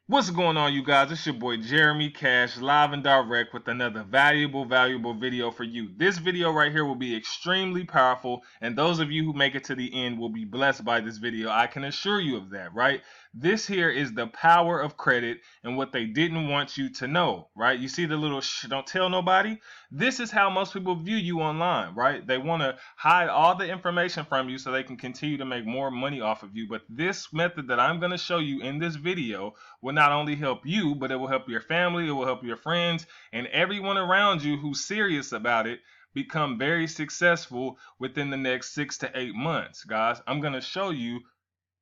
What's going on, you guys? It's your boy Jeremy Cash, live and direct with another valuable video for you. This video right here will be extremely powerful, and those of you who make it to the end will be blessed by this video. I can assure you of that, right? This here is the power of credit and what they didn't want you to know, right? You see the little don't tell nobody? This is how most people view you online, right? They want to hide all the information from you so they can continue to make more money off of you. But this method that I'm going to show you in this video will not only help you, but it will help your family, it will help your friends, and everyone around you who's serious about it become very successful within the next 6 to 8 months. Guys, I'm going to show you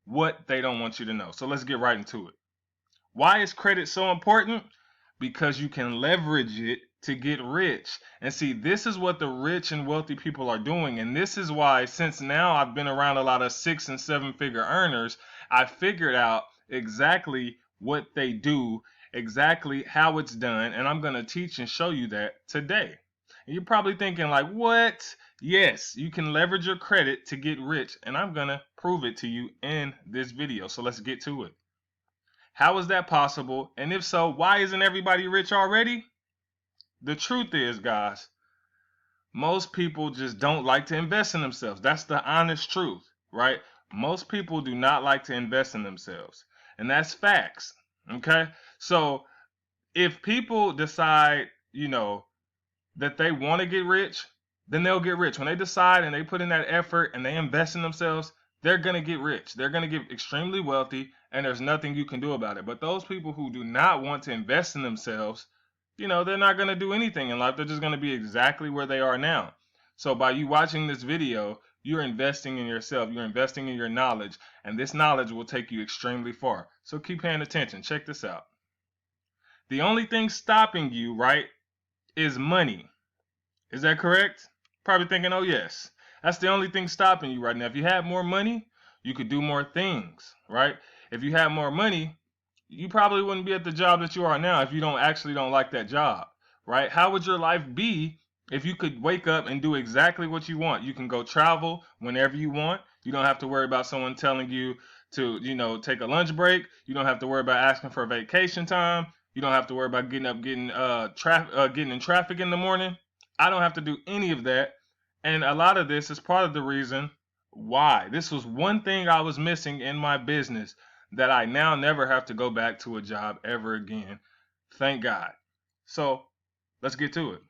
what they don't want you to know. So let's get right into it. Why is credit so important? Because you can leverage it to get rich. And see, this is what the rich and wealthy people are doing. And this is why, since now I've been around a lot of 6 and 7 figure earners, I figured out exactly what they do, exactly how it's done, and I'm going to teach and show you that today. And you're probably thinking like, what? Yes, you can leverage your credit to get rich, and I'm going to prove it to you in this video. So let's get to it. How is that possible? And if so, why isn't everybody rich already? The truth is, guys, most people just don't like to invest in themselves. That's the honest truth, right? Most people do not like to invest in themselves. And that's facts. Okay? So if people decide, that they want to get rich, then they'll get rich. When they decide and they put in that effort and they invest in themselves, they're going to get rich. They're going to get extremely wealthy, and there's nothing you can do about it. But those people who do not want to invest in themselves, they're not going to do anything in life. They're just going to be exactly where they are now. So by you watching this video, you're investing in yourself, you're investing in your knowledge, and this knowledge will take you extremely far. So keep paying attention. Check this out. The only thing stopping you, right, is money. Is that correct? Probably thinking, oh yes, that's the only thing stopping you right now. If you had more money, you could do more things, right? If you had more money, you probably wouldn't be at the job that you are now if you don't like that job, right? How would your life be if you could wake up and do exactly what you want? You can go travel whenever you want. You don't have to worry about someone telling you to, take a lunch break. You don't have to worry about asking for vacation time. You don't have to worry about getting in traffic in the morning. I don't have to do any of that. And a lot of this is part of the reason why. This was one thing I was missing in my business that I now never have to go back to a job ever again. Thank God. So let's get to it.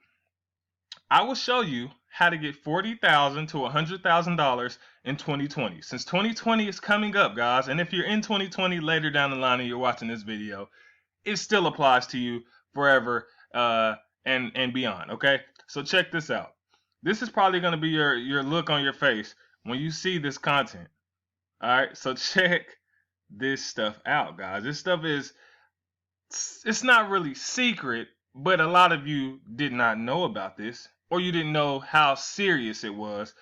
I will show you how to get $40,000 to $100,000 in 2020. Since 2020 is coming up, guys, and if you're in 2020 later down the line and you're watching this video, it still applies to you forever and beyond, okay? So check this out. This is probably going to be your look on your face when you see this content. All right, so check this stuff out, guys. This stuff it's not really secret, but a lot of you did not know about this, or you didn't know how serious it was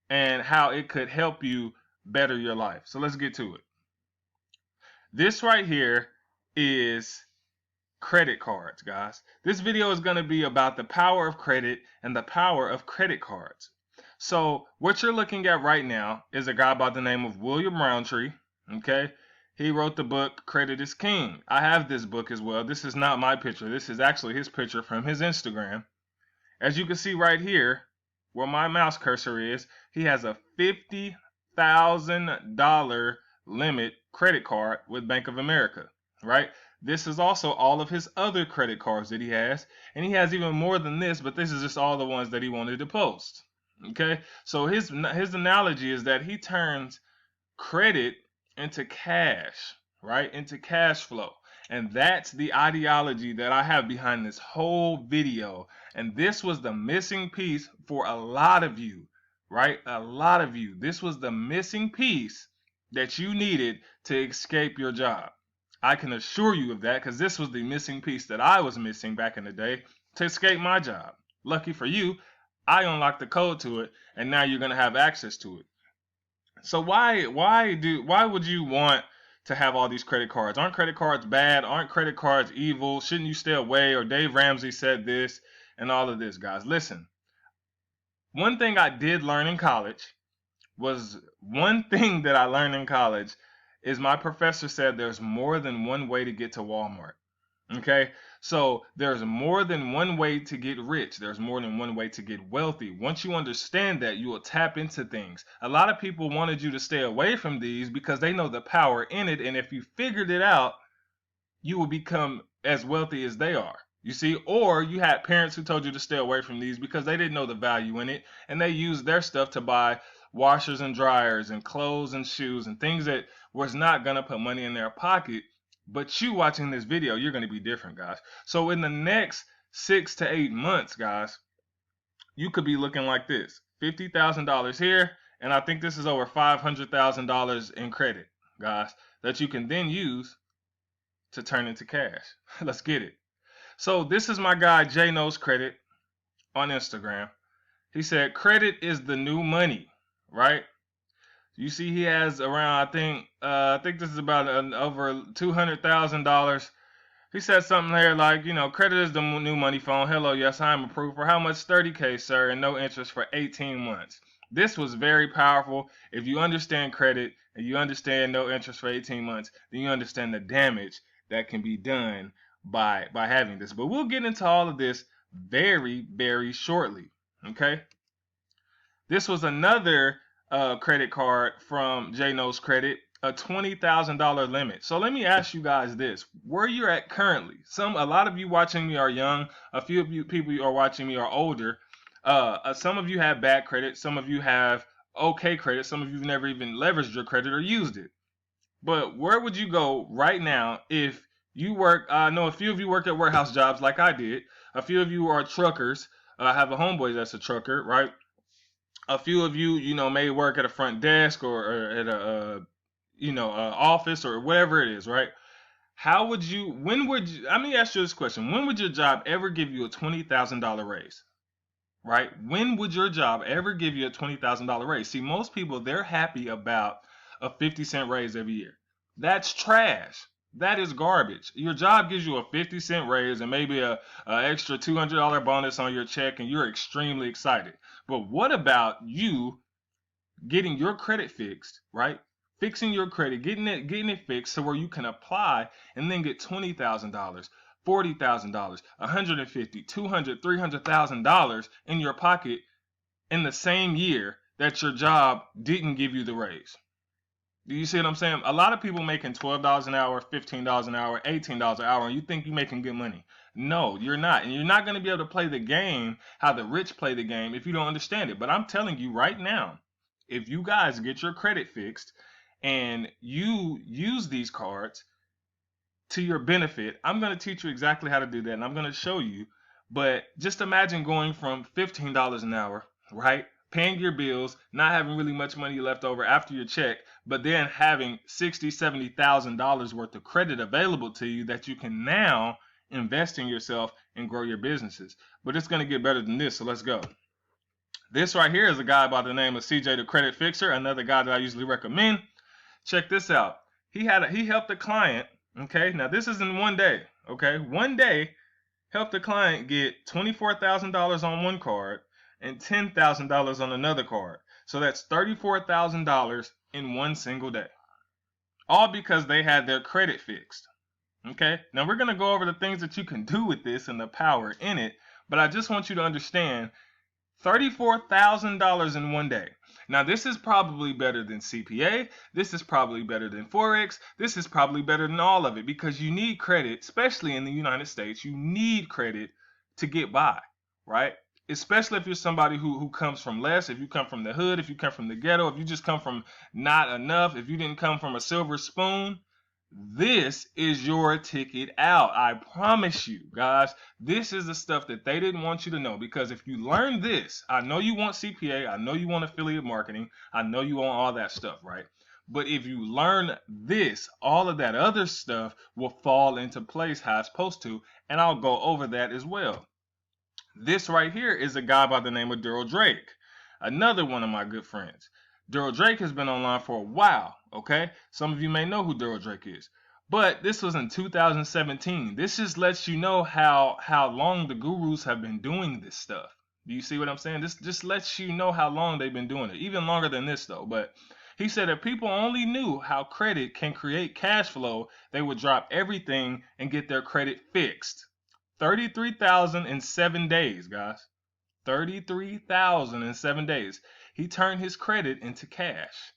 and how it could help you better your life. So let's get to it. This right here is credit cards, guys. This video is going to be about the power of credit and the power of credit cards. So what you're looking at right now is a guy by the name of William Roundtree. Okay, he wrote the book Credit is King. I have this book as well. This is not my picture. This is actually his picture from his Instagram. As you can see right here where my mouse cursor is, he has a $50,000 limit credit card with Bank of America, right? This is also all of his other credit cards that he has, and he has even more than this, but this is just all the ones that he wanted to post. Okay, so his analogy is that he turns credit into cash, right? Into cash flow. And that's the ideology that I have behind this whole video. And this was the missing piece for a lot of you, right? A lot of you. This was the missing piece that you needed to escape your job. I can assure you of that because this was the missing piece that I was missing back in the day to escape my job. Lucky for you, I unlocked the code to it, and now you're going to have access to it. So why would you want to have all these credit cards? Aren't credit cards bad? Aren't credit cards evil? Shouldn't you stay away? Or Dave Ramsey said this and all of this, guys. Listen, one thing I did learn in college is my professor said there's more than one way to get to Walmart. Okay, so there's more than one way to get rich. There's more than one way to get wealthy. Once you understand that, you will tap into things. A lot of people wanted you to stay away from these because they know the power in it. And if you figured it out, you will become as wealthy as they are. You see, or you had parents who told you to stay away from these because they didn't know the value in it and they used their stuff to buy washers and dryers and clothes and shoes and things that was not going to put money in their pocket. But you watching this video, you're going to be different, guys. So in the next 6 to 8 months, guys, you could be looking like this: $50,000 here, and I think this is over $500,000 in credit, guys, that you can then use to turn into cash. Let's get it. So this is my guy J Knows Credit on Instagram. He said credit is the new money, right? You see, he has around, I think this is about over $200,000. He said something here like, credit is the new money phone. Hello, yes, I am approved. For how much? 30K, sir, and no interest for 18 months. This was very powerful. If you understand credit and you understand no interest for 18 months, then you understand the damage that can be done by having this. But we'll get into all of this very, very shortly. Okay. This was another credit card from J Knows Credit, a $20,000 limit. So let me ask you guys this: where you're at currently? A lot of you watching me are young. A few of you people who are watching me are older. Some of you have bad credit. Some of you have okay credit. Some of you never even leveraged your credit or used it. But where would you go right now if you work? I know a few of you work at warehouse jobs like I did. A few of you are truckers. I have a homeboy that's a trucker, right? A few of you, may work at a front desk or at a, office or whatever it is, right? Let me ask you this question. When would your job ever give you a $20,000 raise, right? When would your job ever give you a $20,000 raise? See, most people, they're happy about a 50-cent raise every year. That's trash. That is garbage. Your job gives you a 50-cent raise and maybe a extra $200 bonus on your check, and you're extremely excited. But what about you getting your credit fixed, right? Fixing your credit, getting it fixed so where you can apply and then get $20,000, $40,000, $150,000, $200,000, $300,000 in your pocket in the same year that your job didn't give you the raise. Do you see what I'm saying? A lot of people making $12 an hour, $15 an hour, $18 an hour, and you think you're making good money. No, you're not. And you're not going to be able to play the game how the rich play the game if you don't understand it. But I'm telling you right now, if you guys get your credit fixed and you use these cards to your benefit, I'm going to teach you exactly how to do that, and I'm going to show you. But just imagine going from $15 an hour, right? Paying your bills, not having really much money left over after your check, but then having $60,000, $70,000 worth of credit available to you that you can now invest in yourself and grow your businesses. But it's going to get better than this, so let's go. This right here is a guy by the name of CJ the Credit Fixer, another guy that I usually recommend. Check this out. He helped a client, okay? Now this is in one day, okay? One day, helped the client get $24,000 on one card and $10,000 on another card. So that's $34,000 in one single day. All because they had their credit fixed. Okay? Now we're going to go over the things that you can do with this and the power in it, but I just want you to understand $34,000 in one day. Now this is probably better than CPA. This is probably better than Forex. This is probably better than all of it because you need credit, especially in the United States. You need credit to get by, right? Especially if you're somebody who comes from less, if you come from the hood, if you come from the ghetto, if you just come from not enough, if you didn't come from a silver spoon, this is your ticket out. I promise you, guys, this is the stuff that they didn't want you to know, because if you learn this, I know you want CPA, I know you want affiliate marketing, I know you want all that stuff, right? But if you learn this, all of that other stuff will fall into place how it's supposed to, and I'll go over that as well. This right here is a guy by the name of Daryl Drake, another one of my good friends. Daryl Drake has been online for a while, okay? Some of you may know who Daryl Drake is. But this was in 2017. This just lets you know how long the gurus have been doing this stuff. Do you see what I'm saying? This just lets you know how long they've been doing it. Even longer than this, though. But He said if people only knew how credit can create cash flow, they would drop everything and get their credit fixed. 33,000 in 7 days, guys. 33,000 in 7 days. He turned his credit into cash.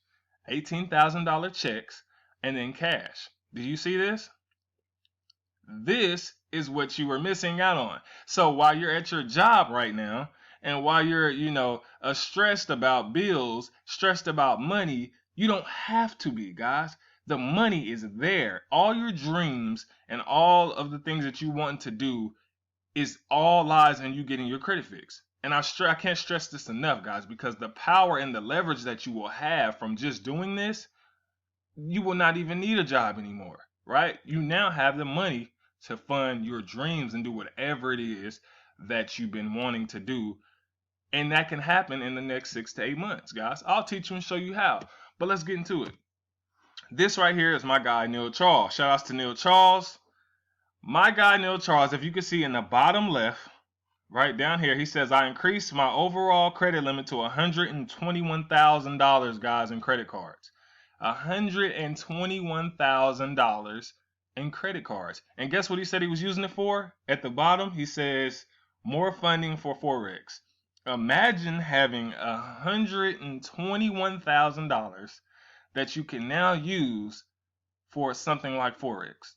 $18,000 checks and then cash. Do you see this? This is what you were missing out on. So while you're at your job right now, and while you're, stressed about bills, stressed about money, you don't have to be, guys. The money is there. All your dreams and all of the things that you want to do is all lies in you getting your credit fixed. And I can't stress this enough, guys, because the power and the leverage that you will have from just doing this, you will not even need a job anymore, right? You now have the money to fund your dreams and do whatever it is that you've been wanting to do. And that can happen in the next 6 to 8 months, guys. I'll teach you and show you how. But let's get into it. This right here is my guy, Neil Charles. Shout outs to Neil Charles. My guy, Neil Charles, if you can see in the bottom left, right down here, he says, I increased my overall credit limit to $121,000, guys, in credit cards. $121,000 in credit cards. And guess what he said he was using it for? At the bottom, he says, more funding for Forex. Imagine having $121,000 that you can now use for something like Forex,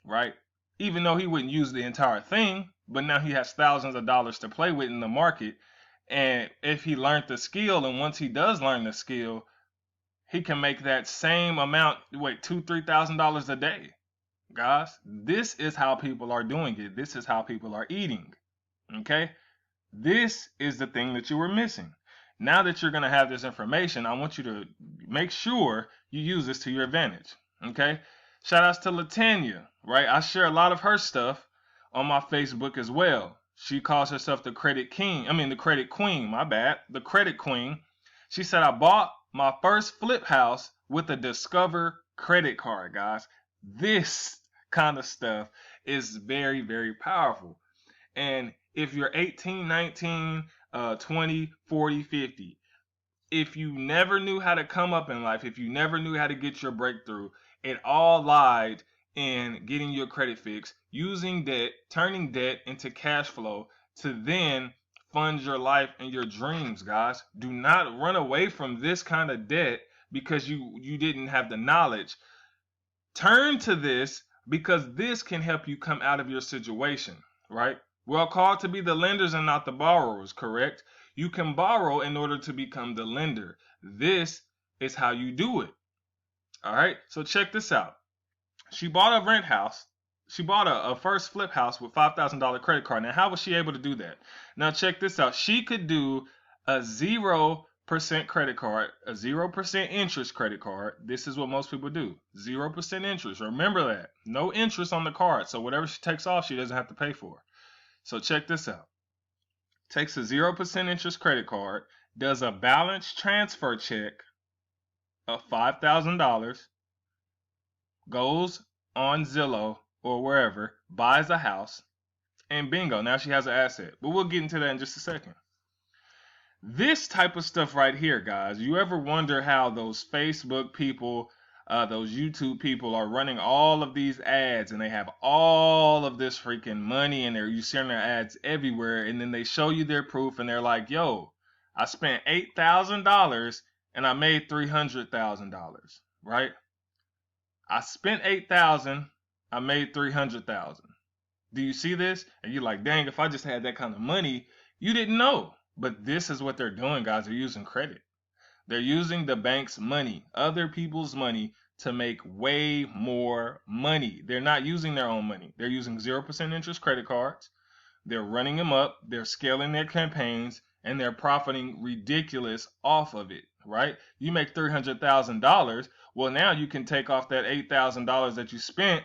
right? Even though he wouldn't use the entire thing, but now he has thousands of dollars to play with in the market. And if he learned the skill, and once he does learn the skill, he can make that same amount, $2,000-$3,000 a day. Guys, this is how people are doing it. This is how people are eating. Okay? This is the thing that you were missing. Now that you're going to have this information, I want you to make sure you use this to your advantage. Okay? Shout outs to Latanya, right? I share a lot of her stuff on my Facebook as well. She calls herself the credit queen, my bad. The credit queen. She said, I bought my first flip house with a Discover credit card, guys. This kind of stuff is very, very powerful. And if you're 18, 19, 20, 40, 50, if you never knew how to come up in life, if you never knew how to get your breakthrough, it all lied in getting your credit fixed, using debt, turning debt into cash flow to then fund your life and your dreams, guys. Do not run away from this kind of debt because you didn't have the knowledge. Turn to this because this can help you come out of your situation, right? We're called to be the lenders and not the borrowers, correct? You can borrow in order to become the lender. This is how you do it. All right, so check this out. She bought a rent house. She bought a first flip house with $5,000 credit card. Now, how was she able to do that? Now, check this out. She could do a 0% credit card, a 0% interest credit card. This is what most people do. 0% interest. Remember that. No interest on the card. So whatever she takes off, she doesn't have to pay for. So check this out. Takes a 0% interest credit card, does a balance transfer check of $5,000, goes on Zillow or wherever, buys a house, and bingo, now she has an asset. But we'll get into that in just a second. This type of stuff right here, guys, you ever wonder how those Facebook people, those YouTube people are running all of these ads and they have all of this freaking money and you see their ads everywhere, and then they show you their proof and they're like, yo, I spent $8,000 and I made $300,000, right? I spent $8,000, I made $300,000. Do you see this? And you're like, dang, if I just had that kind of money, you didn't know. But this is what they're doing, guys. They're using credit. They're using the bank's money, other people's money, to make way more money. They're not using their own money. They're using 0% interest credit cards. They're running them up. They're scaling their campaigns, and they're profiting ridiculous off of it, right? You make $300,000. Well, now you can take off that $8,000 that you spent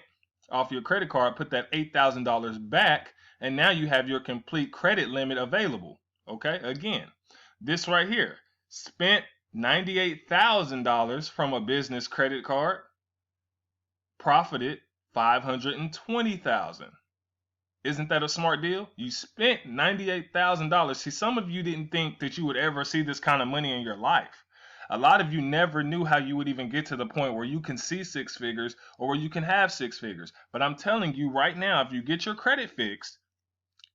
off your credit card, put that $8,000 back, and now you have your complete credit limit available. Okay, again, this right here, spent $98,000 from a business credit card, profited $520,000. Isn't that a smart deal? You spent $98,000. See, some of you didn't think that you would ever see this kind of money in your life. A lot of you never knew how you would even get to the point where you can see six figures or where you can have six figures. But I'm telling you right now, if you get your credit fixed,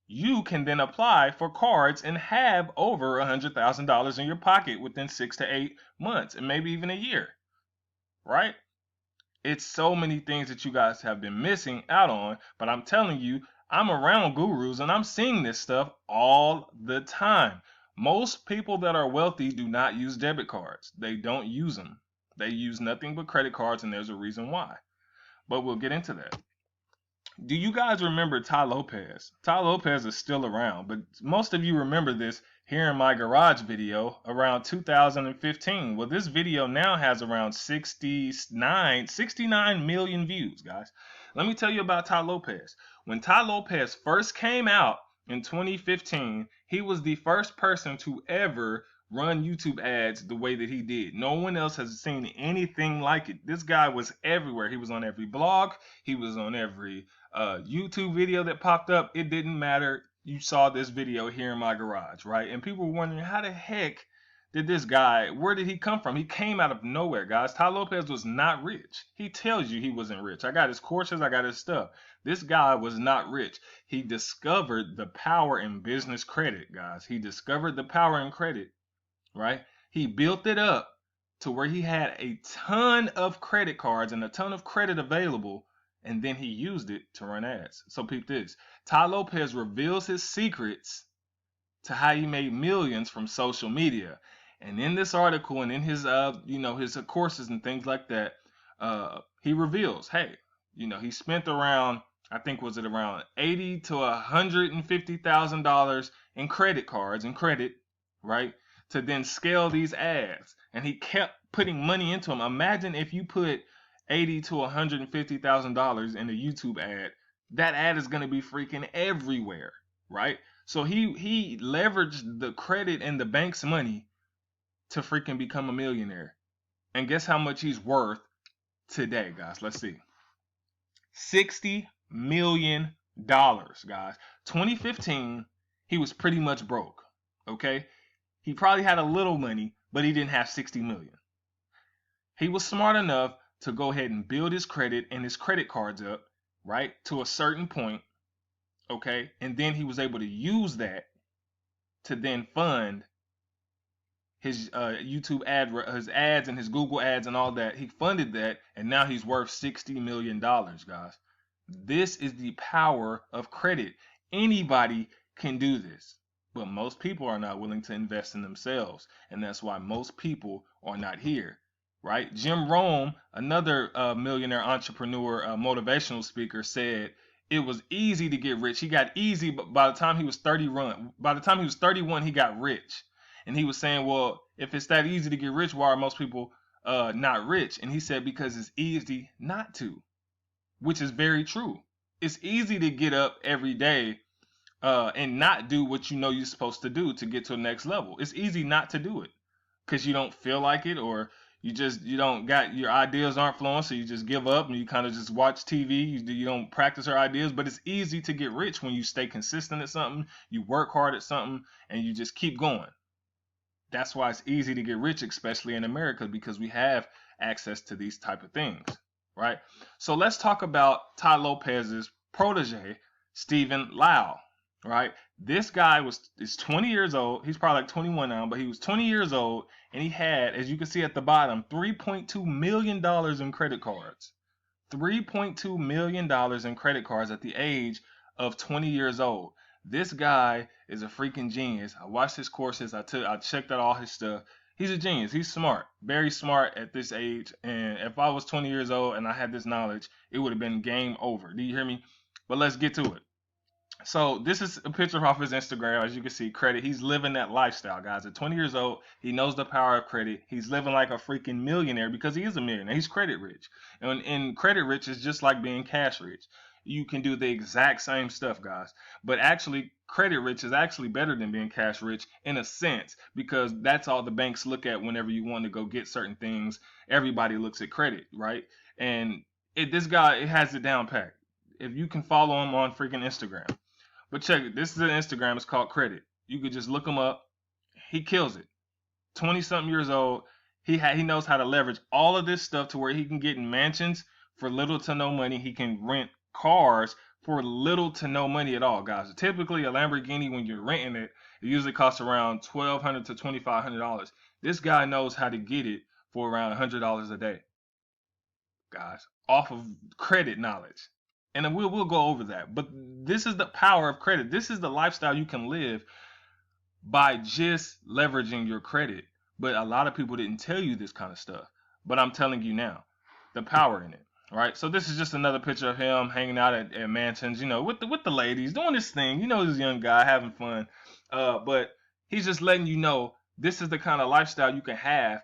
you can then apply for cards and have over $100,000 in your pocket within 6 to 8 months and maybe even a year, right? It's so many things that you guys have been missing out on, but I'm telling you, I'm around gurus and I'm seeing this stuff all the time. Most people that are wealthy do not use debit cards. They don't use them. They use nothing but credit cards, and there's a reason why. But we'll get into that. Do you guys remember Tai Lopez? Tai Lopez is still around, but most of you remember this here in my garage video around 2015. Well, this video now has around 69 million views, guys. Let me tell you about Tai Lopez. When Tai Lopez first came out in 2015, he was the first person to ever run YouTube ads the way that he did. No one else has seen anything like it. This guy was everywhere. He was on every blog. He was on every YouTube video that popped up. It didn't matter. You saw this video here in my garage, right? And people were wondering, how the heck did this guy, where did he come from? He came out of nowhere, guys. Tai Lopez was not rich. He tells you he wasn't rich. I got his courses, I got his stuff. This guy was not rich. He discovered the power in business credit, guys. He discovered the power in credit, right? He built it up to where he had a ton of credit cards and a ton of credit available, and then he used it to run ads. So peep this. Tai Lopez reveals his secrets to how he made millions from social media. And in this article and in his his courses and things like that, he reveals, hey, he spent around, I think was it around $80,000 to $150,000 in credit cards and credit, right? To then scale these ads. And he kept putting money into them. Imagine if you put $80,000 to $150,000 in a YouTube ad, that ad is going to be freaking everywhere, right? So he leveraged the credit and the bank's money to freaking become a millionaire. And guess how much he's worth today, guys? Let's see. $60 million, guys. 2015, he was pretty much broke, okay? He probably had a little money, but he didn't have 60 million. He was smart enough to go ahead and build his credit and his credit cards up, right, to a certain point, okay? And then he was able to use that to then fund his YouTube his ads and his Google ads and all that. He funded that, and now he's worth $60 million, guys. This is the power of credit. Anybody can do this, but most people are not willing to invest in themselves, and that's why most people are not here, right? Jim Rohn, another millionaire entrepreneur, motivational speaker, said it was easy to get rich. He got easy, but by the time he was 31, he got rich. And he was saying, well, if it's that easy to get rich, why are most people not rich? And he said, because it's easy not to, which is very true. It's easy to get up every day and not do what you know you're supposed to do to get to the next level. It's easy not to do it because you don't feel like it, or you don't got, your ideas aren't flowing, so you just give up and you kind of just watch TV. You don't practice your ideas. But it's easy to get rich when you stay consistent at something, you work hard at something, and you just keep going. That's why it's easy to get rich, especially in America, because we have access to these type of things, right? So let's talk about Tai Lopez's protege, Stephen Lau, right? This guy is 20 years old. He's probably like 21 now, but he was 20 years old, and he had, as you can see at the bottom, $3.2 million in credit cards. $3.2 million in credit cards at the age of 20 years old. This guy is a freaking genius. I watched his courses. I checked out all his stuff. He's a genius. He's smart, very smart at this age. And if I was 20 years old and I had this knowledge, it would have been game over. Do you hear me? But let's get to it. So this is a picture off his Instagram. As you can see, credit. He's living that lifestyle, guys. At 20 years old, he knows the power of credit. He's living like a freaking millionaire because he is a millionaire. He's credit rich. And credit rich is just like being cash rich. You can do the exact same stuff, guys. But actually, credit rich is actually better than being cash rich in a sense, because that's all the banks look at whenever you want to go get certain things. Everybody looks at credit, right? And this guy has it down pat. If you can follow him on freaking Instagram. But check it. This is an Instagram. It's called Credit. You could just look him up. He kills it. 20-something years old. He knows how to leverage all of this stuff to where he can get in mansions for little to no money. He can rent cars for little to no money at all, guys. Typically, a Lamborghini, when you're renting it, it usually costs around $1,200 to $2,500. This guy knows how to get it for around $100 a day, guys, off of credit knowledge. And then we'll go over that. But this is the power of credit. This is the lifestyle you can live by just leveraging your credit. But a lot of people didn't tell you this kind of stuff. But I'm telling you now, the power in it. Right. So this is just another picture of him hanging out at mansions, with the ladies, doing this thing. This young guy having fun. But he's just letting you know this is the kind of lifestyle you can have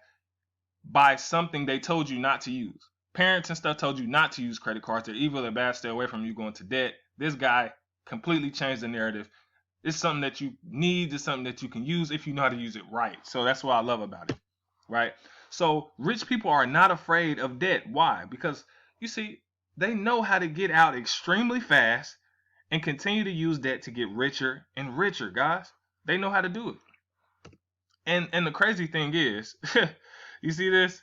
by something they told you not to use. Parents and stuff told you not to use credit cards. They're evil, they're bad, stay away from you going to debt. This guy completely changed the narrative. It's something that you need, it's something that you can use if you know how to use it right. So that's what I love about it, right? So rich people are not afraid of debt. Why? Because, you see, they know how to get out extremely fast and continue to use debt to get richer and richer, guys. They know how to do it. And the crazy thing is, you see this?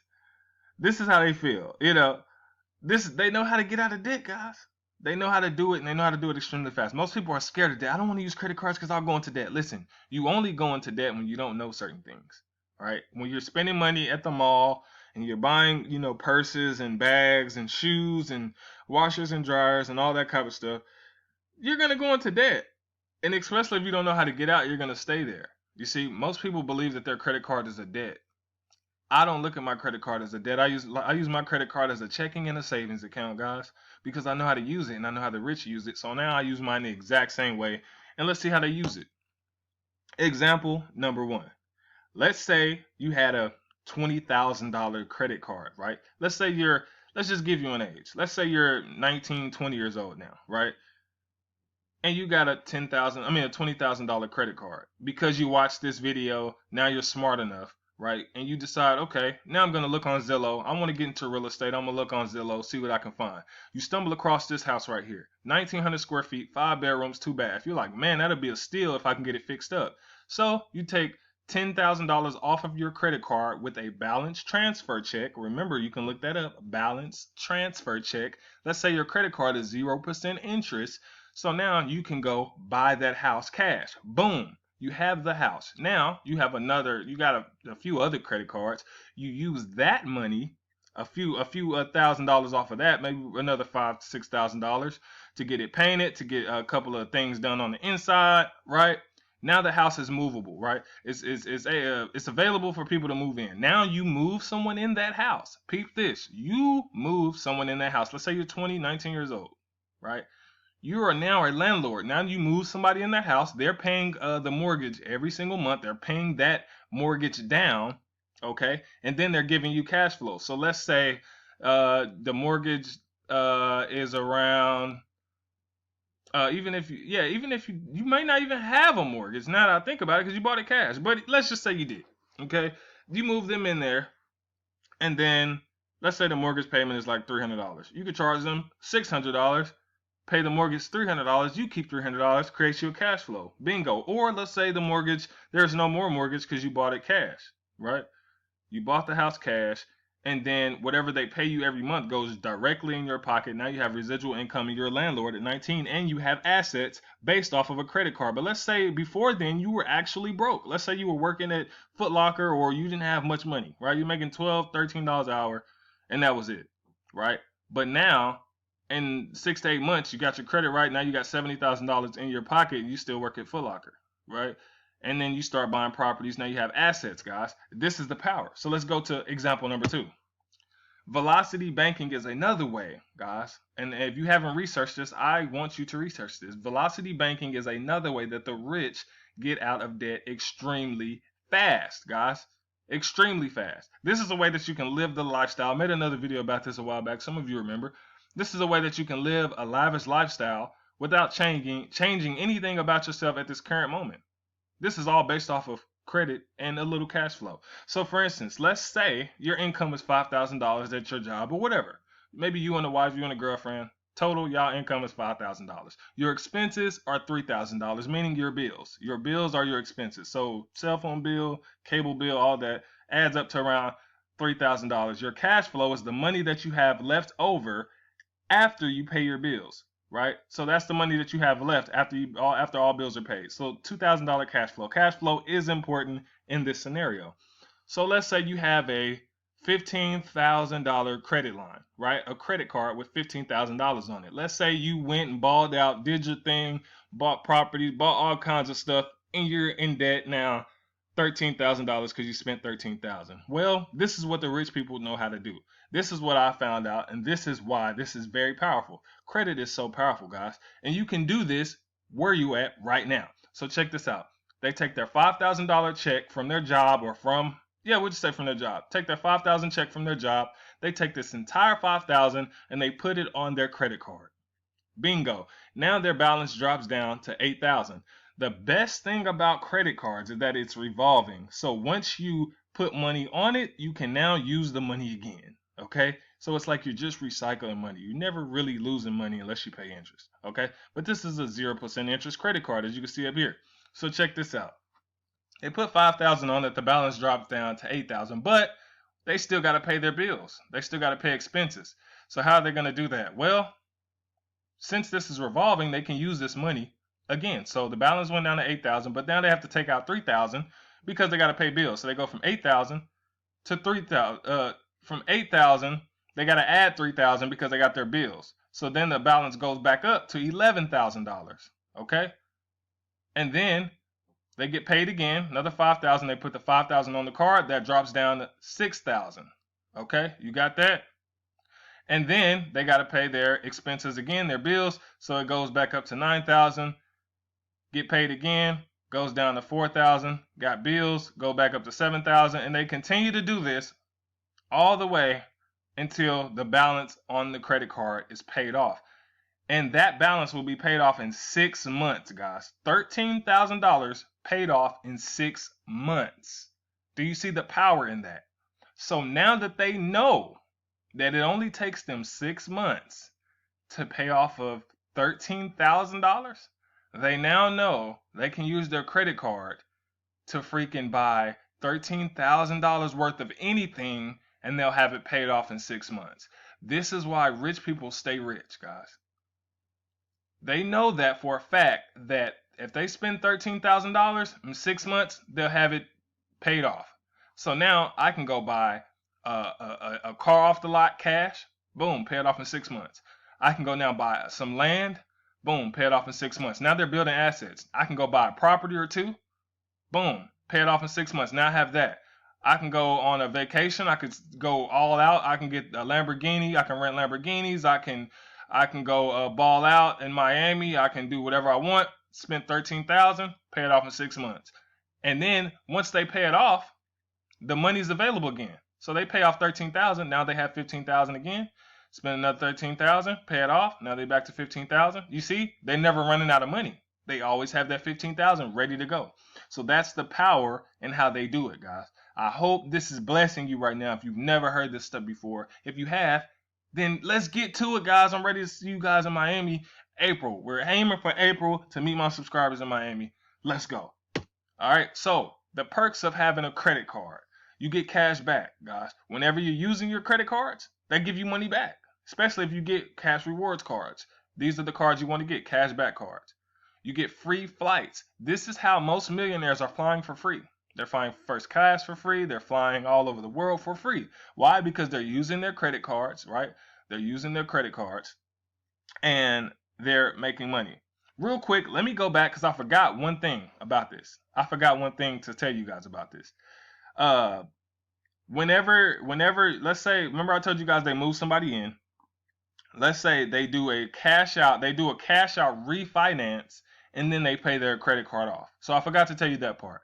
This is how they feel. They know how to get out of debt, guys. They know how to do it, and they know how to do it extremely fast. Most people are scared of debt. I don't want to use credit cards because I'll go into debt. Listen, you only go into debt when you don't know certain things, right? When you're spending money at the mall and you're buying, purses and bags and shoes and washers and dryers and all that kind of stuff, you're going to go into debt. And especially if you don't know how to get out, you're going to stay there. You see, most people believe that their credit card is a debt. I don't look at my credit card as a debt. I use my credit card as a checking and a savings account, guys, because I know how to use it and I know how the rich use it. So now I use mine the exact same way, and let's see how they use it. Example number 1. Let's say you had a $20,000 credit card, right? Let's just give you an age. Let's say you're 19, 20 years old now, right? And you got a $20,000 credit card because you watched this video. Now you're smart enough, right? And you decide, okay, now I'm going to look on Zillow. I want to get into real estate. I'm going to look on Zillow, see what I can find. You stumble across this house right here, 1,900 square feet, 5 bedrooms, 2 baths. You're like, man, that'll be a steal if I can get it fixed up. So you take $10,000 off of your credit card with a balance transfer check. Remember, you can look that up, balance transfer check. Let's say your credit card is 0% interest. So now you can go buy that house cash. Boom. You have the house. Now you got a few other credit cards. You use that money, a few $1,000 off of that, maybe another $5,000 to $6,000 to get it painted, to get a couple of things done on the inside, right? Now the house is movable, right? It's available for people to move in. Now you move someone in that house. Peep this. You move someone in that house. Let's say you're 20, 19 years old, right? You are now a landlord. Now you move somebody in that house. They're paying the mortgage every single month. They're paying that mortgage down, okay? And then they're giving you cash flow. So let's say the mortgage is around, even if you might not even have a mortgage. Now that I think about it, because you bought it cash. But let's just say you did, okay? You move them in there, and then let's say the mortgage payment is like $300. You could charge them $600. Pay the mortgage $300, you keep $300, creates you a cash flow. Bingo. Or let's say the mortgage, there's no more mortgage because you bought it cash, right? You bought the house cash, and then whatever they pay you every month goes directly in your pocket. Now you have residual income and you're a landlord at 19, and you have assets based off of a credit card. But let's say before then you were actually broke. Let's say you were working at Foot Locker, or you didn't have much money, right? You're making $12, $13 an hour, and that was it, right? But now, in 6 to 8 months, you got your credit right. Now you got $70,000 in your pocket. You still work at Foot Locker, right? And then you start buying properties. Now you have assets, guys. This is the power. So let's go to example number 2. Velocity banking is another way, guys. And if you haven't researched this, I want you to research this. Velocity banking is another way that the rich get out of debt extremely fast, guys. Extremely fast. This is a way that you can live the lifestyle. I made another video about this a while back. Some of you remember. This is a way that you can live a lavish lifestyle without changing anything about yourself at this current moment. This is all based off of credit and a little cash flow. So for instance, let's say your income is $5,000 at your job or whatever. Maybe you and a wife, you and a girlfriend. Total, y'all income is $5,000. Your expenses are $3,000, meaning your bills. Your bills are your expenses. So cell phone bill, cable bill, all that adds up to around $3,000. Your cash flow is the money that you have left over after you pay your bills, right? So that's the money that you have left after all bills are paid. So $2,000 cash flow. Cash flow is important in this scenario. So let's say you have a $15,000 credit line, right? A credit card with $15,000 on it. Let's say you went and balled out, did your thing, bought properties, bought all kinds of stuff, and you're in debt now, $13,000 because you spent $13,000. Well, this is what the rich people know how to do. This is what I found out, and this is why this is very powerful. Credit is so powerful, guys, and you can do this where you at right now. So check this out. They take their $5,000 check from their job or from, we'll just say from their job. Take their $5,000 check from their job. They take this entire $5,000 and they put it on their credit card. Bingo. Now their balance drops down to $8,000. The best thing about credit cards is that it's revolving. So once you put money on it, you can now use the money again. Okay? So it's like you're just recycling money. You're never really losing money unless you pay interest. Okay? But this is a 0% interest credit card, as you can see up here. So check this out. They put $5,000 on it, the balance drops down to $8,000, but they still got to pay their bills. They still got to pay expenses. So how are they going to do that? Well, since this is revolving, they can use this money again. So the balance went down to $8,000, but now they have to take out $3,000 because they got to pay bills. So they go from $8,000 to $3,000. From $8,000, they got to add $3,000 because they got their bills. So then the balance goes back up to $11,000. Okay? And then they get paid again, another $5,000. They put the $5,000 on the card. That drops down to $6,000. Okay? You got that? And then they got to pay their expenses again, their bills. So it goes back up to $9,000. Get paid again, goes down to $4,000. Got bills, go back up to $7,000. And they continue to do this all the way until the balance on the credit card is paid off. And that balance will be paid off in 6 months, guys. $13,000 paid off in 6 months. Do you see the power in that? So now that they know that it only takes them 6 months to pay off of $13,000, they now know they can use their credit card to freaking buy $13,000 worth of anything, and they'll have it paid off in 6 months. This is why rich people stay rich, guys. They know that for a fact that if they spend $13,000 in 6 months, they'll have it paid off. So now I can go buy a car off the lot cash, boom, pay it off in 6 months. I can go now buy some land, boom, pay it off in 6 months. Now they're building assets. I can go buy a property or two, boom, pay it off in 6 months. Now I have that. I can go on a vacation. I could go all out. I can get a Lamborghini. I can rent Lamborghinis. I can go ball out in Miami. I can do whatever I want. Spend $13,000, pay it off in 6 months. And then once they pay it off, the money's available again. So they pay off $13,000. Now they have $15,000 again. Spend another $13,000, pay it off. Now they're back to $15,000. You see, they're never running out of money. They always have that $15,000 ready to go. So that's the power in how they do it, guys. I hope this is blessing you right now if you've never heard this stuff before. If you have, then let's get to it, guys. I'm ready to see you guys in Miami, April. We're aiming for April to meet my subscribers in Miami. Let's go. All right, so the perks of having a credit card. You get cash back, guys. Whenever you're using your credit cards, they give you money back, especially if you get cash rewards cards. These are the cards you want to get, cash back cards. You get free flights. This is how most millionaires are flying for free. They're flying first class for free. They're flying all over the world for free. Why? Because they're using their credit cards, right? They're using their credit cards and they're making money. Real quick, let me go back because I forgot one thing about this. I forgot one thing to tell you guys about this. Whenever, let's say, remember I told you guys they move somebody in. Let's say they do a cash out refinance, and then they pay their credit card off. So I forgot to tell you that part.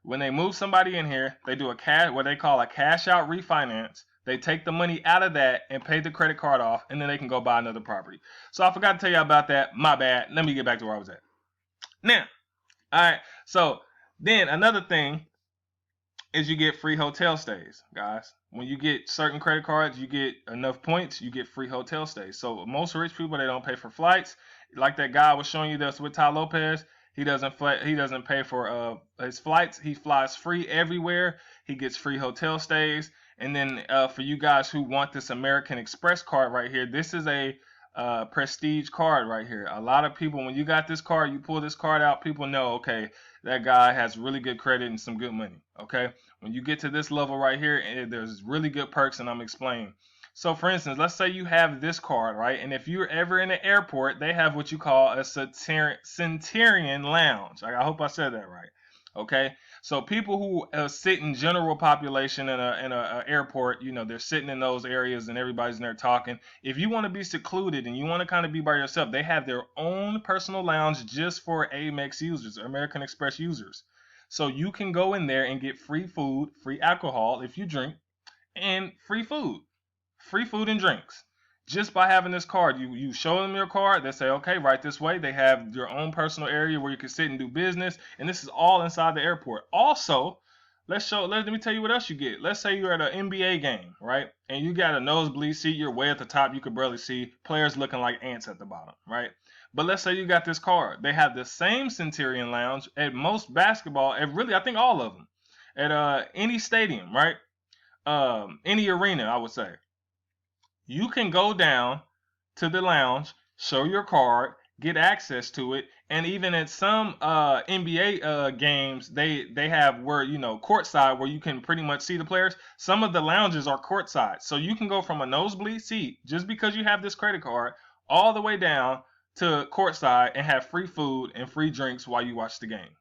When they move somebody in here, they do what they call a cash out refinance. They take the money out of that and pay the credit card off, and then they can go buy another property. So I forgot to tell you about that. My bad. Let me get back to where I was at. Now, all right. So then another thing is you get free hotel stays, guys. When you get certain credit cards, you get enough points, you get free hotel stays. So most rich people, they don't pay for flights. Like that guy I was showing you that's with Tai Lopez. He doesn't pay for his flights. He flies free everywhere. He gets free hotel stays. And then for you guys who want this American Express card right here, this is a prestige card right here. A lot of people, when you got this card, you pull this card out, people know, okay, that guy has really good credit and some good money. Okay, when you get to this level right here, there's really good perks, and I'm explaining. So, for instance, let's say you have this card, right? And if you're ever in an airport, they have what you call a Centurion Lounge. I hope I said that right. Okay, so people who sit in general population in a airport, you know, they're sitting in those areas and everybody's in there talking. If you want to be secluded and you want to kind of be by yourself, they have their own personal lounge just for Amex users, American Express users. So you can go in there and get free food, free alcohol if you drink, and free food and drinks. Just by having this card, you show them your card, they say, okay, right this way. They have your own personal area where you can sit and do business, and this is all inside the airport. Also, let me tell you what else you get. Let's say you're at an NBA game, right? And you got a nosebleed seat, you're way at the top, you can barely see, players looking like ants at the bottom, right? But let's say you got this card. They have the same Centurion Lounge at most basketball, at really, I think all of them, at any stadium, right? Any arena, I would say. You can go down to the lounge, show your card, get access to it, and even at some NBA games, they have where, you know, courtside, where you can pretty much see the players. Some of the lounges are courtside, so you can go from a nosebleed seat just because you have this credit card all the way down to courtside and have free food and free drinks while you watch the game.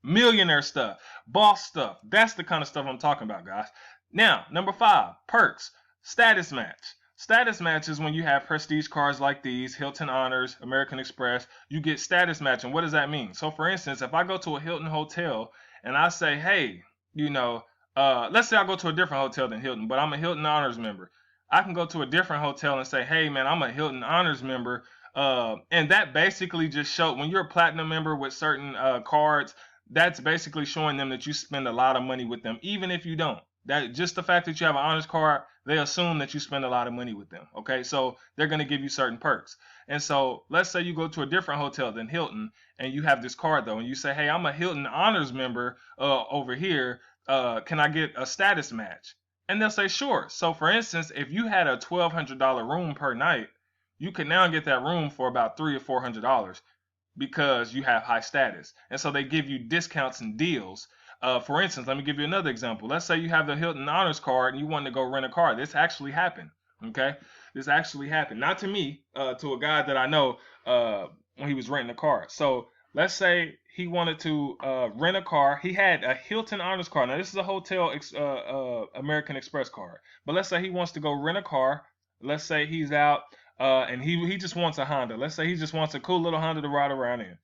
Millionaire stuff, boss stuff. That's the kind of stuff I'm talking about, guys. Now, number 5, perks. Status match. Status match is when you have prestige cards like these, Hilton Honors, American Express, you get status match. And what does that mean? So, for instance, if I go to a Hilton hotel and I say, hey, you know, let's say I go to a different hotel than Hilton, but I'm a Hilton Honors member. I can go to a different hotel and say, hey, man, I'm a Hilton Honors member. And that basically just shows, when you're a platinum member with certain cards, that's basically showing them that you spend a lot of money with them, even if you don't. That just the fact that you have an honors card, they assume that you spend a lot of money with them. Okay, so they're going to give you certain perks. And so let's say you go to a different hotel than Hilton, and you have this card though, and you say, hey, I'm a Hilton Honors member over here. Can I get a status match? And they'll say, sure. So for instance, if you had a $1,200 room per night, you can now get that room for about $300 or $400 because you have high status. And so they give you discounts and deals. For instance, let me give you another example. Let's say you have the Hilton Honors card and you want to go rent a car. This actually happened. Okay, this actually happened. Not to me, to a guy that I know when he was renting a car. So let's say he wanted to rent a car. He had a Hilton Honors card. Now this is a hotel American Express card. But let's say he wants to go rent a car. Let's say he's out and he just wants a Honda. Let's say he just wants a cool little Honda to ride around in.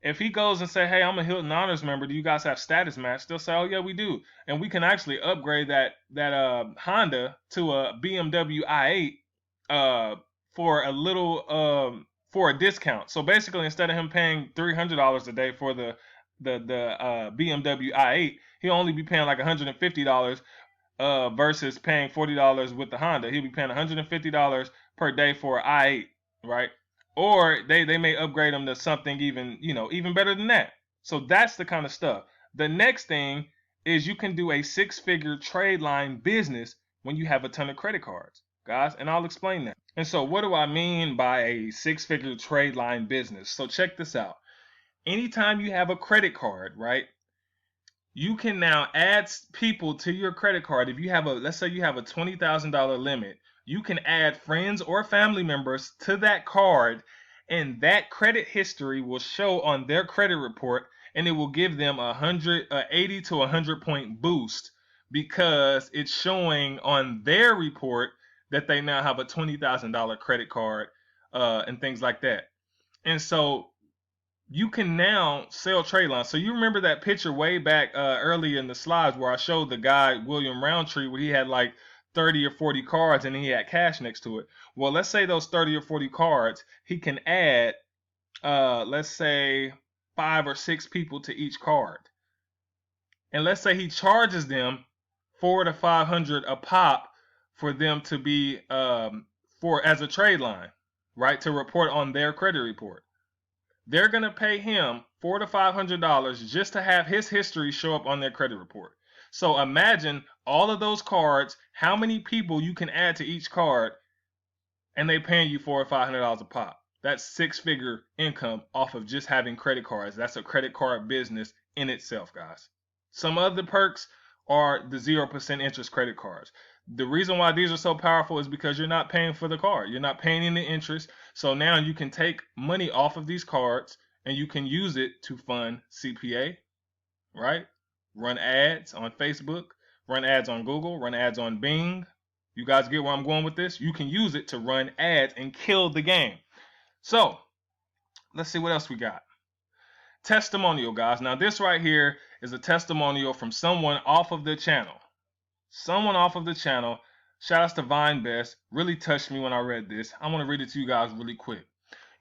If he goes and say, hey, I'm a Hilton Honors member, do you guys have status match? They'll say, oh, yeah, we do. And we can actually upgrade that Honda to a BMW i8 for a little for a discount. So basically, instead of him paying $300 a day for the BMW i8, he'll only be paying like $150 versus paying $40 with the Honda. He'll be paying $150 per day for an i8, right? Or they may upgrade them to something even better than that. So that's the kind of stuff. The next thing is you can do a 6-figure trade line business when you have a ton of credit cards, guys, and I'll explain that. And so what do I mean by a 6-figure trade line business? So check this out. Anytime you have a credit card, right, you can now add people to your credit card. If you have let's say you have a $20,000 limit, you can add friends or family members to that card, and that credit history will show on their credit report, and it will give them 80 to 100 point boost because it's showing on their report that they now have a $20,000 credit card and things like that. And so you can now sell trade lines. So you remember that picture way back early in the slides where I showed the guy, William Roundtree, where he had like 30 or 40 cards and then he had cash next to it. Well, let's say those 30 or 40 cards, he can add, let's say 5 or 6 people to each card. And let's say he charges them $400 to $500 a pop for them to be, as a trade line, right? To report on their credit report. They're going to pay him $400 to $500 just to have his history show up on their credit report. So imagine all of those cards, how many people you can add to each card, and they paying you $400 or $500 a pop. That's six-figure income off of just having credit cards. That's a credit card business in itself, guys. Some other perks are the 0% interest credit cards. The reason why these are so powerful is because you're not paying for the card. You're not paying any interest. So now you can take money off of these cards and you can use it to fund CPA, right? Run ads on Facebook, run ads on Google, run ads on Bing. You guys get where I'm going with this? You can use it to run ads and kill the game. So, let's see what else we got. Testimonial, guys. Now, this right here is a testimonial from someone off of the channel. Someone off of the channel. Shout outs to Vine Best. Really touched me when I read this. I want to read it to you guys really quick.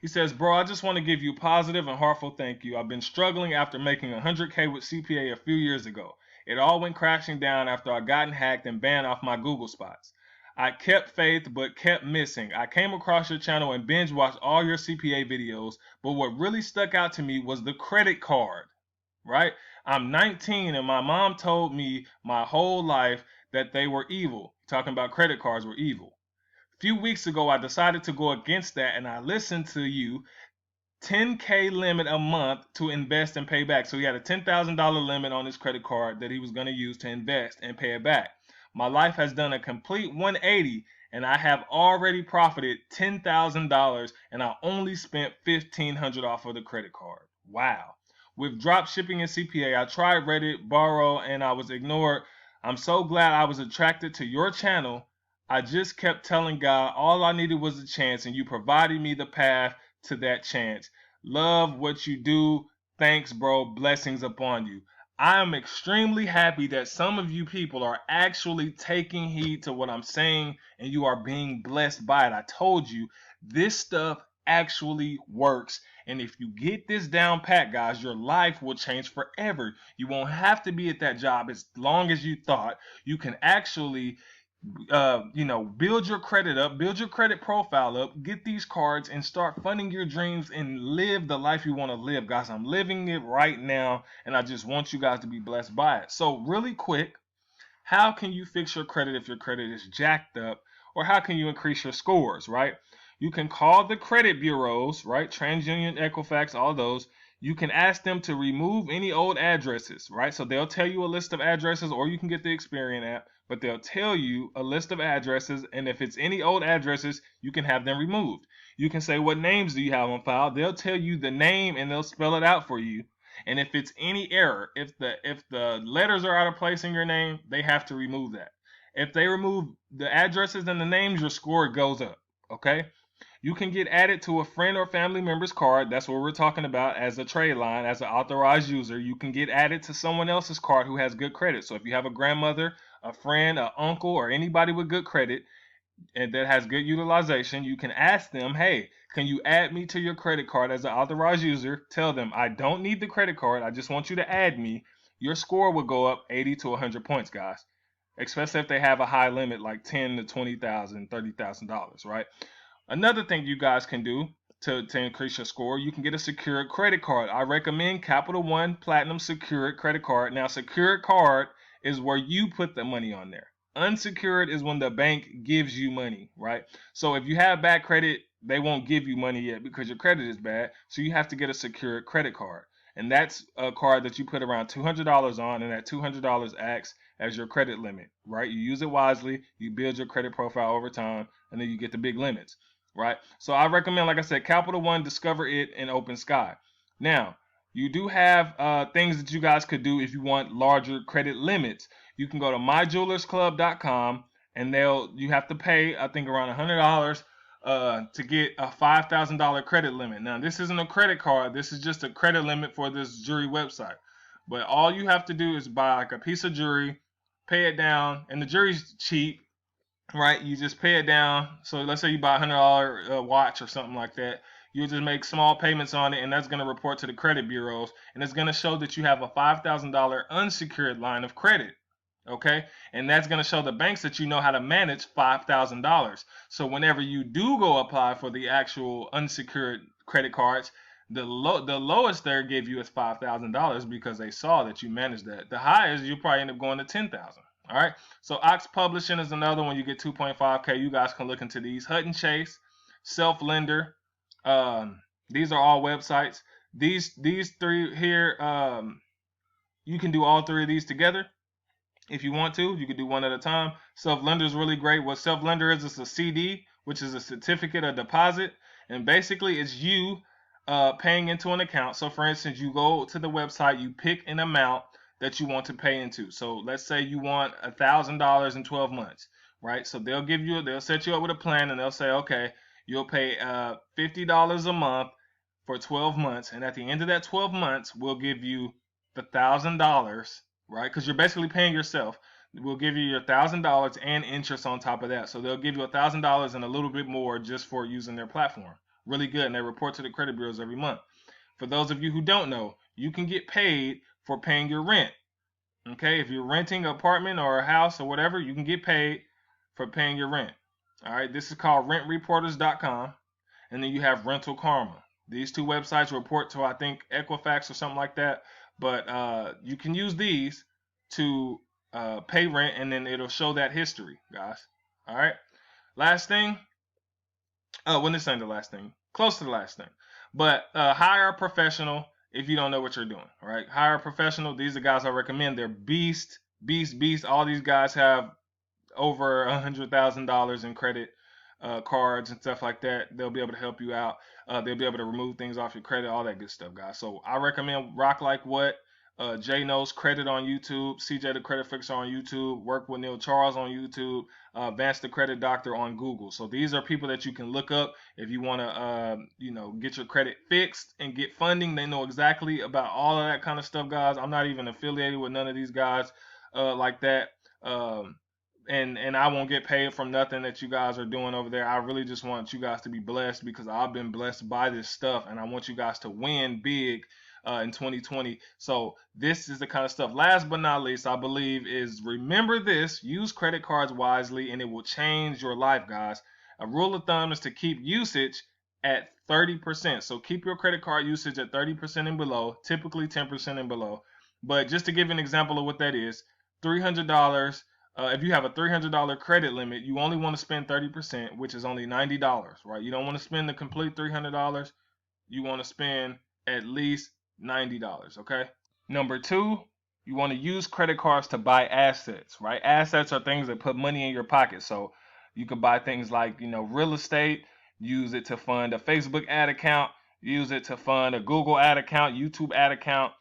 He says, bro, I just want to give you a positive and heartfelt thank you. I've been struggling after making 100K with CPA a few years ago. It all went crashing down after I gotten hacked and banned off my Google spots. I kept faith but kept missing. I came across your channel and binge watched all your CPA videos, but what really stuck out to me was the credit card, right? I'm 19 and my mom told me my whole life that they were evil. Talking about credit cards were evil. A few weeks ago, I decided to go against that and I listened to you. 10K limit a month to invest and pay back. So he had a $10,000 limit on his credit card that he was going to use to invest and pay it back. My life has done a complete 180 and I have already profited $10,000 and I only spent $1,500 off of the credit card. Wow. With drop shipping and CPA, I tried Reddit, Borrow, and I was ignored. I'm so glad I was attracted to your channel. I just kept telling God all I needed was a chance and you provided me the path to that chance. Love what you do. Thanks, bro. Blessings upon you. I am extremely happy that some of you people are actually taking heed to what I'm saying and you are being blessed by it. I told you this stuff actually works. And if you get this down pat, guys, your life will change forever. You won't have to be at that job as long as you thought. You can actually build your credit up, build your credit profile up, get these cards and start funding your dreams and live the life you want to live, guys. I'm living it right now and I just want you guys to be blessed by it. So really quick, how can you fix your credit if your credit is jacked up, or how can you increase your scores, right? You can call the credit bureaus, right? TransUnion, Equifax, all those. You can ask them to remove any old addresses, right? So they'll tell you a list of addresses, or you can get the Experian app, but they'll tell you a list of addresses, and if it's any old addresses, you can have them removed. You can say, what names do you have on file? They'll tell you the name and they'll spell it out for you. And if it's any error, if the letters are out of place in your name, they have to remove that. If they remove the addresses and the names, your score goes up, okay? You can get added to a friend or family member's card. That's what we're talking about as a trade line, as an authorized user. You can get added to someone else's card who has good credit. So if you have a grandmother, a friend, an uncle, or anybody with good credit and that has good utilization, you can ask them, hey, can you add me to your credit card as an authorized user? Tell them, I don't need the credit card. I just want you to add me. Your score will go up 80 to 100 points, guys, especially if they have a high limit like $10,000 to $20,000, $30,000, right? Another thing you guys can do to increase your score, you can get a secured credit card. I recommend Capital One Platinum Secured Credit Card. Now, secured card is where you put the money on there. Unsecured is when the bank gives you money, right? So if you have bad credit, they won't give you money yet because your credit is bad. So you have to get a secured credit card. And that's a card that you put around $200 on, and that $200 acts as your credit limit, right? You use it wisely, you build your credit profile over time, and then you get the big limits, right? So I recommend, like I said, Capital One, Discover It, and Open Sky. Now, you do have things that you guys could do if you want larger credit limits. You can go to myjewelersclub.com, and you have to pay, I think, around $100 to get a $5,000 credit limit. Now, this isn't a credit card. This is just a credit limit for this jewelry website. But all you have to do is buy like a piece of jewelry, pay it down, and the jewelry's cheap, right? You just pay it down. So let's say you buy a $100 watch or something like that. You just make small payments on it, and that's going to report to the credit bureaus, and it's going to show that you have a $5,000 unsecured line of credit. Okay, and that's going to show the banks that you know how to manage $5,000. So whenever you do go apply for the actual unsecured credit cards, the lowest they give you is $5,000 because they saw that you managed that. The highest, you'll probably end up going to $10,000. All right. So Ox Publishing is another one. You get 2.5K. You guys can look into these. Hutton Chase, Self Lender. These are all websites. These three here, you can do all three of these together. If you want to, you can do one at a time. Self Lender is really great. What Self Lender is, it's a CD, which is a certificate of deposit, and basically it's you paying into an account. So for instance, you go to the website, you pick an amount that you want to pay into. So let's say you want $1,000 in 12 months, right? So they'll set you up with a plan, and they'll say, okay, you'll pay $50 a month for 12 months, and at the end of that 12 months, we'll give you the $1,000, right? Because you're basically paying yourself. We'll give you your $1,000 and interest on top of that. So they'll give you $1,000 and a little bit more just for using their platform. Really good, and they report to the credit bureaus every month. For those of you who don't know, you can get paid for paying your rent. Okay, if you're renting an apartment or a house or whatever, you can get paid for paying your rent. All right, this is called rentreporters.com, and then you have Rental Karma. These two websites report to, I think, Equifax or something like that, but you can use these to pay rent, and then it'll show that history, guys. All right, last thing. Well, this ain't the last thing. Close to the last thing. But hire a professional if you don't know what you're doing. All right, hire a professional. These are guys I recommend. They're beast. All these guys have over $100,000 in credit cards and stuff like that. They'll be able to help you out. They'll be able to remove things off your credit, all that good stuff, guys. So I recommend Rock Like What, Jay Knows Credit on YouTube, CJ the Credit Fixer on YouTube, Work with Neil Charles on YouTube, Vance the Credit Doctor on Google. So these are people that you can look up if you want to, get your credit fixed and get funding. They know exactly about all of that kind of stuff, guys. I'm not even affiliated with none of these guys like that. And I won't get paid from nothing that you guys are doing over there. I really just want you guys to be blessed because I've been blessed by this stuff, and I want you guys to win big in 2020. So this is the kind of stuff. Last but not least, I believe is remember this: use credit cards wisely, and it will change your life, guys. A rule of thumb is to keep usage at 30%. So keep your credit card usage at 30% and below, typically 10% and below. But just to give an example of what that is, $300. If you have a $300 credit limit, you only want to spend 30%, which is only $90, right? You don't want to spend the complete $300. You want to spend at least $90, okay? Number two, you want to use credit cards to buy assets, right? Assets are things that put money in your pocket. So you can buy things like, real estate, use it to fund a Facebook ad account, use it to fund a Google ad account, YouTube ad account.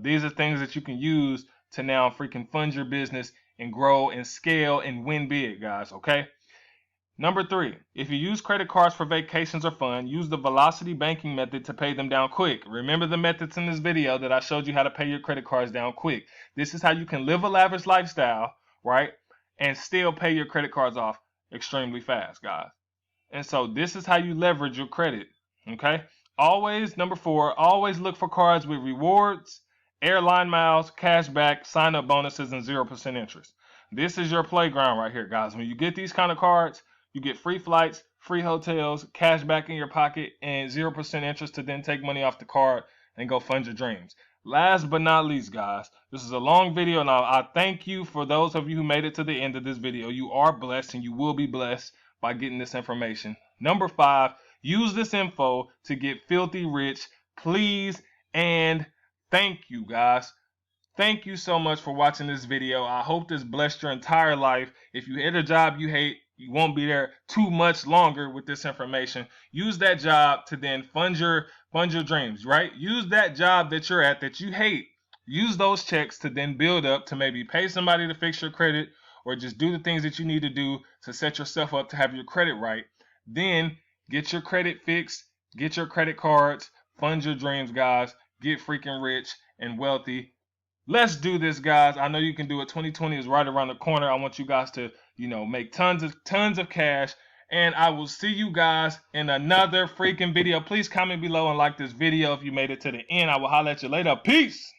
These are things that you can use to now freaking fund your business and grow and scale and win big, guys, okay? Number three, if you use credit cards for vacations or fun, use the velocity banking method to pay them down quick. Remember the methods in this video that I showed you how to pay your credit cards down quick. This is how you can live a lavish lifestyle, right? And still pay your credit cards off extremely fast, guys. And so this is how you leverage your credit, okay? Number four, always look for cards with rewards, airline miles, cashback, sign-up bonuses, and 0% interest. This is your playground right here, guys. When you get these kind of cards, you get free flights, free hotels, cash back in your pocket, and 0% interest to then take money off the card and go fund your dreams. Last but not least, guys, this is a long video, and I thank you for those of you who made it to the end of this video. You are blessed, and you will be blessed by getting this information. Number five, use this info to get filthy rich, please, and thank you, guys. Thank you so much for watching this video. I hope this blessed your entire life. If you hit a job you hate, you won't be there too much longer with this information. Use that job to then fund your dreams, right? Use that job that you're at that you hate. Use those checks to then build up to maybe pay somebody to fix your credit or just do the things that you need to do to set yourself up to have your credit right. Then get your credit fixed, get your credit cards, fund your dreams, guys. Get freaking rich and wealthy. Let's do this, guys. I know you can do it. 2020 is right around the corner. I want you guys to, make tons of cash. And I will see you guys in another freaking video. Please comment below and like this video if you made it to the end. I will holler at you later. Peace.